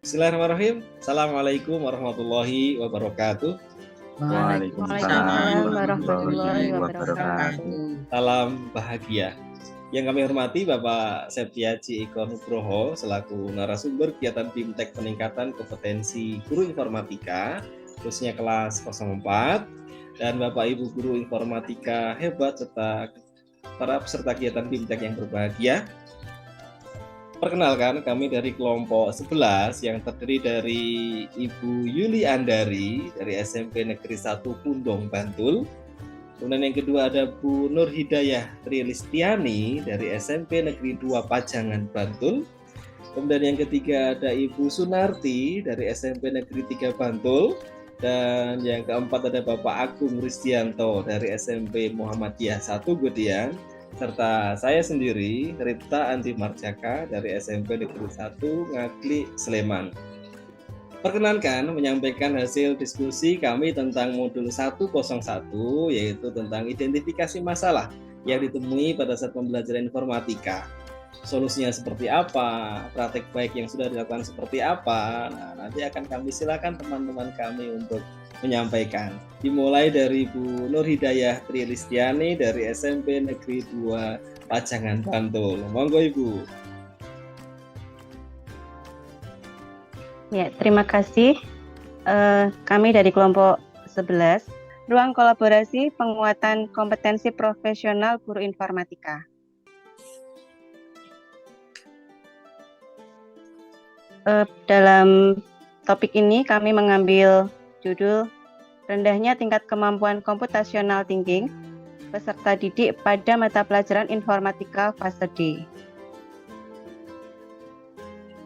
Bismillahirrahmanirrahim. Assalamualaikum warahmatullahi wabarakatuh. Waalaikumsalam warahmatullahi wabarakatuh. Salam bahagia. Yang kami hormati Bapak Septiaji Eko Nugroho selaku narasumber kegiatan BIMTEK peningkatan kompetensi guru informatika khususnya kelas 04 dan Bapak Ibu guru informatika hebat serta para peserta kegiatan BIMTEK yang berbahagia. Perkenalkan, kami dari kelompok 11 yang terdiri dari Ibu Yuli Andari dari SMP Negeri 1 Pundong, Bantul. Kemudian yang kedua ada Bu Nur Hidayah Trilistiani dari SMP Negeri 2 Pajangan, Bantul. Kemudian yang ketiga ada Ibu Sunarti dari SMP Negeri 3 Bantul. Dan yang keempat ada Bapak Agung Ristianto dari SMP Muhammadiyah 1 Godian. Serta saya sendiri, Ripta Andi Marjaka dari SMP Negeri 1 Ngaglik, Sleman. Perkenankan menyampaikan hasil diskusi kami tentang modul 101 yaitu tentang identifikasi masalah yang ditemui pada saat pembelajaran informatika. Solusinya seperti apa, praktek baik yang sudah dilakukan seperti apa. Nah, nanti akan kami silakan teman-teman kami untuk menyampaikan. Dimulai dari Bu Nur Hidayah Trilistiani dari SMP Negeri 2 Pajangan, Bantul. Monggo Ibu. Ya, terima kasih. Kami dari kelompok 11, Ruang Kolaborasi Penguatan Kompetensi Profesional Guru Informatika. Dalam topik ini kami mengambil judul Rendahnya Tingkat Kemampuan Computational Thinking Peserta Didik pada Mata Pelajaran Informatika Fase D.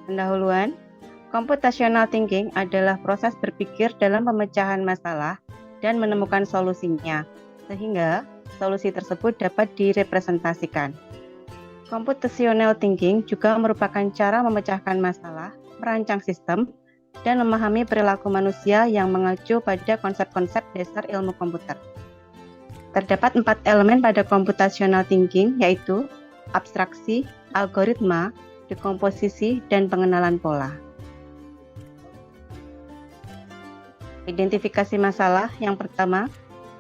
Pendahuluan, computational thinking adalah proses berpikir dalam pemecahan masalah dan menemukan solusinya, sehingga solusi tersebut dapat direpresentasikan. Computational thinking juga merupakan cara memecahkan masalah, merancang sistem, dan memahami perilaku manusia yang mengacu pada konsep-konsep dasar ilmu komputer. Terdapat 4 elemen pada computational thinking, yaitu abstraksi, algoritma, dekomposisi, dan pengenalan pola. Identifikasi masalah yang pertama,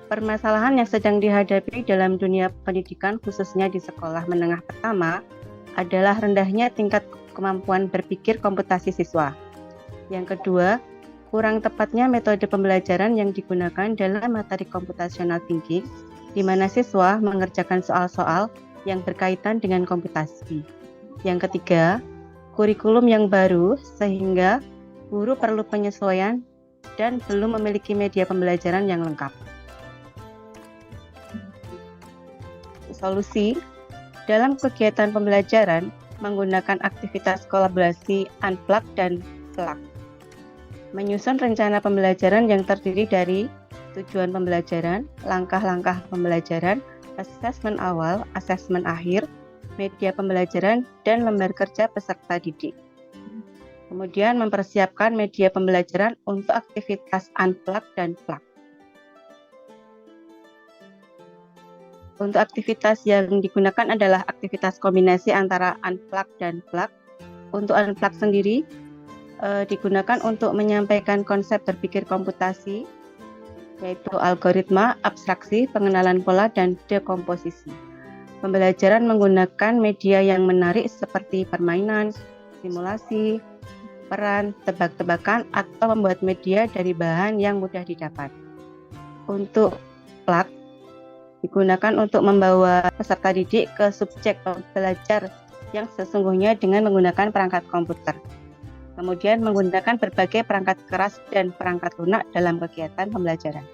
permasalahan yang sedang dihadapi dalam dunia pendidikan khususnya di sekolah menengah pertama adalah rendahnya tingkat kemampuan berpikir komputasi siswa. Yang kedua, kurang tepatnya metode pembelajaran yang digunakan dalam materi computational thinking, di mana siswa mengerjakan soal-soal yang berkaitan dengan komputasi. Yang ketiga, kurikulum yang baru sehingga guru perlu penyesuaian dan belum memiliki media pembelajaran yang lengkap. Solusi, dalam kegiatan pembelajaran menggunakan aktivitas kolaborasi unplug dan plug. Menyusun rencana pembelajaran yang terdiri dari tujuan pembelajaran, langkah-langkah pembelajaran, asesmen awal, asesmen akhir, media pembelajaran, dan lembar kerja peserta didik. Kemudian mempersiapkan media pembelajaran untuk aktivitas unplug dan plug. Untuk aktivitas yang digunakan adalah aktivitas kombinasi antara unplug dan plug. Untuk unplug sendiri digunakan untuk menyampaikan konsep berpikir komputasi, yaitu algoritma, abstraksi, pengenalan pola, dan dekomposisi. Pembelajaran menggunakan media yang menarik seperti permainan, simulasi, peran, tebak-tebakan, atau membuat media dari bahan yang mudah didapat. Untuk plug, digunakan untuk membawa peserta didik ke subjek belajar yang sesungguhnya dengan menggunakan perangkat komputer. Kemudian menggunakan berbagai perangkat keras dan perangkat lunak dalam kegiatan pembelajaran.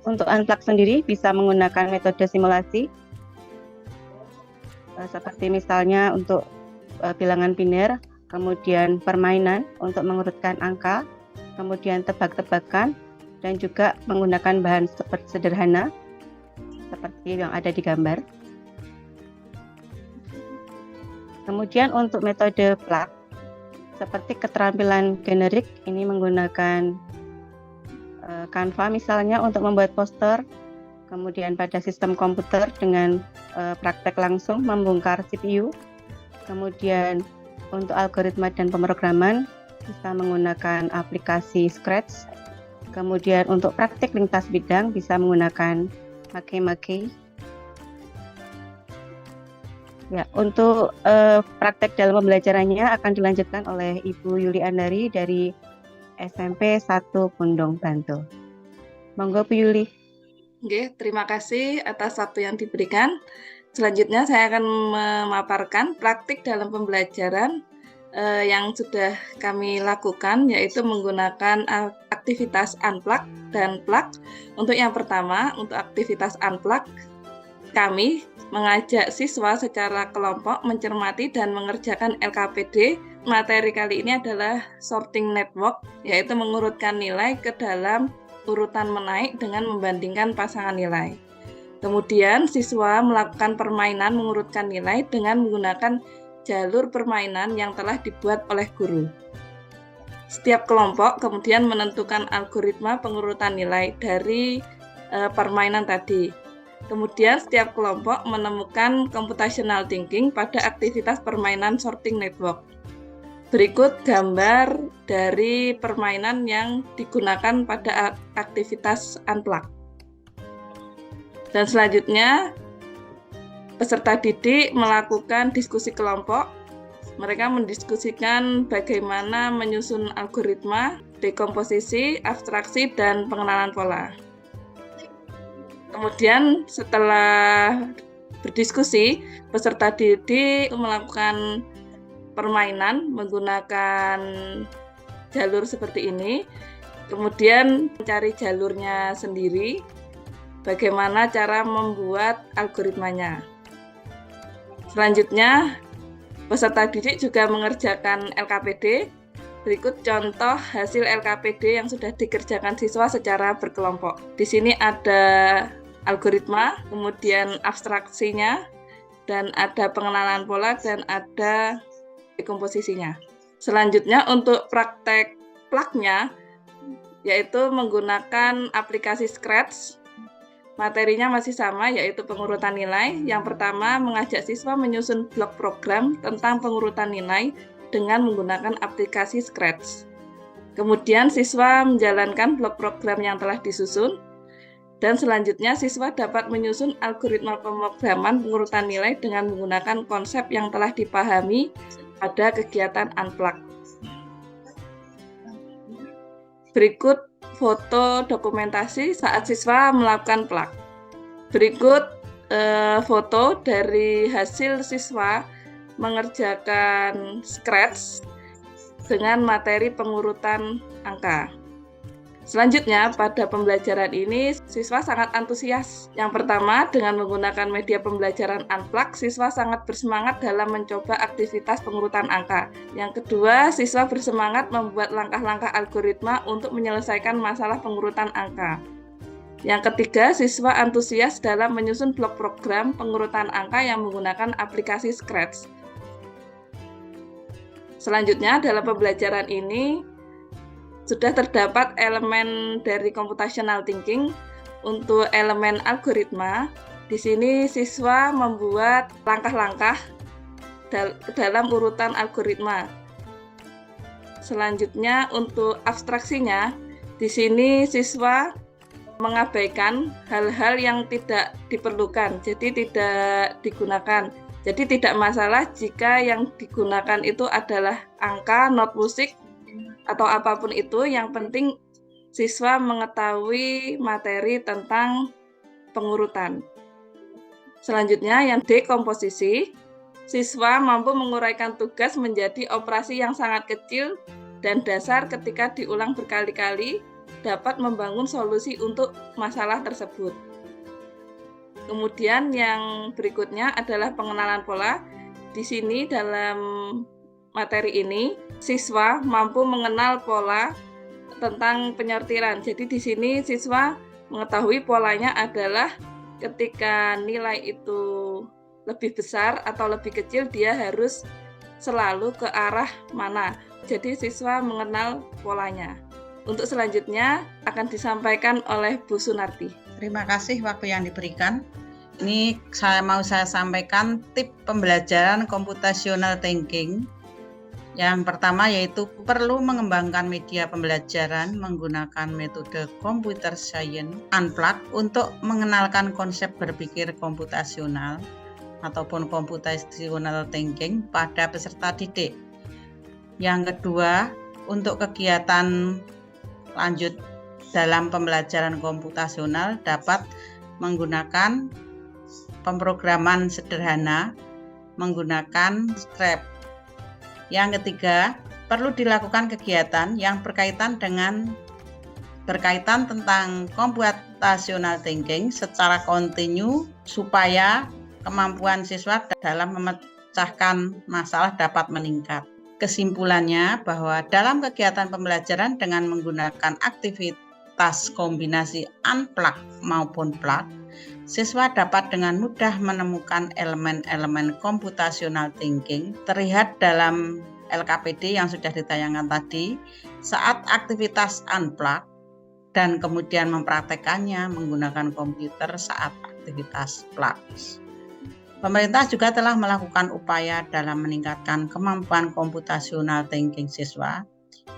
Untuk unplug sendiri bisa menggunakan metode simulasi, seperti misalnya untuk bilangan biner, kemudian permainan untuk mengurutkan angka, kemudian tebak-tebakan, dan juga menggunakan bahan seperti sederhana, seperti yang ada di gambar. Kemudian untuk metode plug, seperti keterampilan generik, ini menggunakan Canva misalnya untuk membuat poster, kemudian pada sistem komputer dengan praktek langsung membongkar CPU, kemudian Untuk algoritma dan pemrograman bisa menggunakan aplikasi Scratch. Kemudian untuk praktik lintas bidang bisa menggunakan Make. Ya, untuk praktek dalam pembelajarannya akan dilanjutkan oleh Ibu Yuli Andari dari SMP 1 Pundong, Bantul. Monggo Bu Yuli. Oke, terima kasih atas waktu yang diberikan. Selanjutnya saya akan memaparkan praktik dalam pembelajaran yang sudah kami lakukan, yaitu menggunakan aktivitas unplug dan plug. Untuk yang pertama, untuk aktivitas unplug, kami mengajak siswa secara kelompok mencermati dan mengerjakan LKPD. Materi kali ini adalah sorting network, yaitu mengurutkan nilai ke dalam urutan menaik dengan membandingkan pasangan nilai. Kemudian siswa melakukan permainan mengurutkan nilai dengan menggunakan jalur permainan yang telah dibuat oleh guru. Setiap kelompok kemudian menentukan algoritma pengurutan nilai dari permainan tadi. Kemudian setiap kelompok menemukan computational thinking pada aktivitas permainan sorting network. Berikut gambar dari permainan yang digunakan pada aktivitas unplug. Dan selanjutnya, peserta didik melakukan diskusi kelompok. Mereka mendiskusikan bagaimana menyusun algoritma, dekomposisi, abstraksi, dan pengenalan pola. Kemudian setelah berdiskusi, peserta didik melakukan permainan menggunakan jalur seperti ini. Kemudian mencari jalurnya sendiri, bagaimana cara membuat algoritmanya. Selanjutnya, peserta didik juga mengerjakan LKPD. Berikut contoh hasil LKPD yang sudah dikerjakan siswa secara berkelompok. Di sini ada algoritma, kemudian abstraksinya, dan ada pengenalan pola, dan ada dekomposisinya. Selanjutnya untuk praktek plugnya, yaitu menggunakan aplikasi Scratch. Materinya masih sama, yaitu pengurutan nilai. Yang pertama, mengajak siswa menyusun blok program tentang pengurutan nilai dengan menggunakan aplikasi Scratch. Kemudian siswa menjalankan blok program yang telah disusun. Dan selanjutnya siswa dapat menyusun algoritma pemrograman pengurutan nilai dengan menggunakan konsep yang telah dipahami pada kegiatan unplug. Berikut foto dokumentasi saat siswa melakukan plug. Berikut foto dari hasil siswa mengerjakan Scratch dengan materi pengurutan angka. Selanjutnya, pada pembelajaran ini, siswa sangat antusias. Yang pertama, dengan menggunakan media pembelajaran unplug, siswa sangat bersemangat dalam mencoba aktivitas pengurutan angka. Yang kedua, siswa bersemangat membuat langkah-langkah algoritma untuk menyelesaikan masalah pengurutan angka. Yang ketiga, siswa antusias dalam menyusun blok program pengurutan angka yang menggunakan aplikasi Scratch. Selanjutnya, dalam pembelajaran ini, sudah terdapat elemen dari computational thinking. Untuk elemen algoritma, di sini siswa membuat langkah-langkah dalam urutan algoritma. Selanjutnya untuk abstraksinya, di sini siswa mengabaikan hal-hal yang tidak diperlukan, jadi tidak digunakan. Jadi tidak masalah jika yang digunakan itu adalah angka, not musik, atau apapun itu, yang penting siswa mengetahui materi tentang pengurutan. Selanjutnya yang dekomposisi, siswa mampu menguraikan tugas menjadi operasi yang sangat kecil dan dasar ketika diulang berkali-kali dapat membangun solusi untuk masalah tersebut. Kemudian yang berikutnya adalah pengenalan pola. Di sini dalam materi ini, siswa mampu mengenal pola tentang penyortiran. Jadi di sini siswa mengetahui polanya adalah ketika nilai itu lebih besar atau lebih kecil, dia harus selalu ke arah mana. Jadi siswa mengenal polanya. Untuk selanjutnya akan disampaikan oleh Bu Sunarti. Terima kasih waktu yang diberikan. Ini saya sampaikan tip pembelajaran computational thinking Yang pertama yaitu perlu mengembangkan media pembelajaran menggunakan metode computer science unplugged untuk mengenalkan konsep berpikir komputasional ataupun computational thinking pada peserta didik. Yang kedua, untuk kegiatan lanjut dalam pembelajaran komputasional dapat menggunakan pemrograman sederhana menggunakan Scrap. Yang ketiga, perlu dilakukan kegiatan yang berkaitan tentang computational thinking secara kontinu supaya kemampuan siswa dalam memecahkan masalah dapat meningkat. Kesimpulannya bahwa dalam kegiatan pembelajaran dengan menggunakan aktivitas kombinasi unplugged maupun plugged, siswa dapat dengan mudah menemukan elemen-elemen computational thinking terlihat dalam LKPD yang sudah ditayangkan tadi saat aktivitas unplugged dan kemudian mempraktekannya menggunakan komputer saat aktivitas plugged. Pemerintah juga telah melakukan upaya dalam meningkatkan kemampuan computational thinking siswa,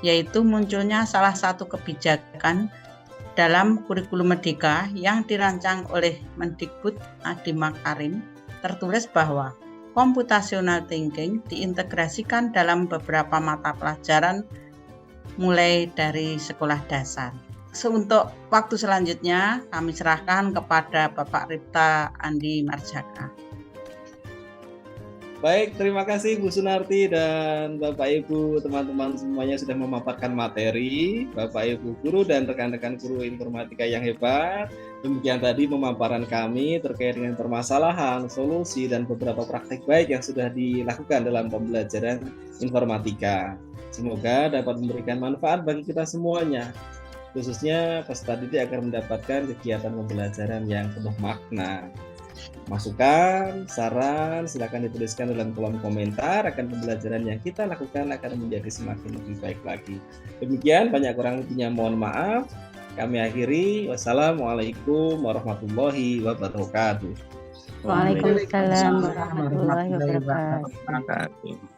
yaitu munculnya salah satu kebijakan dalam kurikulum Merdeka yang dirancang oleh Mendikbud Nadiem Makarim tertulis bahwa computational thinking diintegrasikan dalam beberapa mata pelajaran mulai dari sekolah dasar. Untuk waktu selanjutnya kami serahkan kepada Bapak Ripta Andi Marjaka. Baik, terima kasih Bu Sunarti dan Bapak Ibu teman-teman semuanya sudah memaparkan materi. Bapak Ibu guru dan rekan-rekan guru informatika yang hebat. Demikian tadi pemaparan kami terkait dengan permasalahan, solusi, dan beberapa praktek baik yang sudah dilakukan dalam pembelajaran informatika. Semoga dapat memberikan manfaat bagi kita semuanya. Khususnya peserta didik agar mendapatkan kegiatan pembelajaran yang penuh makna. Masukan, saran, silakan dituliskan dalam kolom komentar akan pembelajaran yang kita lakukan akan menjadi semakin lebih baik lagi. Demikian, banyak kurang lebihnya mohon maaf. Kami akhiri. Wassalamualaikum warahmatullahi wabarakatuh. Waalaikumsalam warahmatullahi wabarakatuh.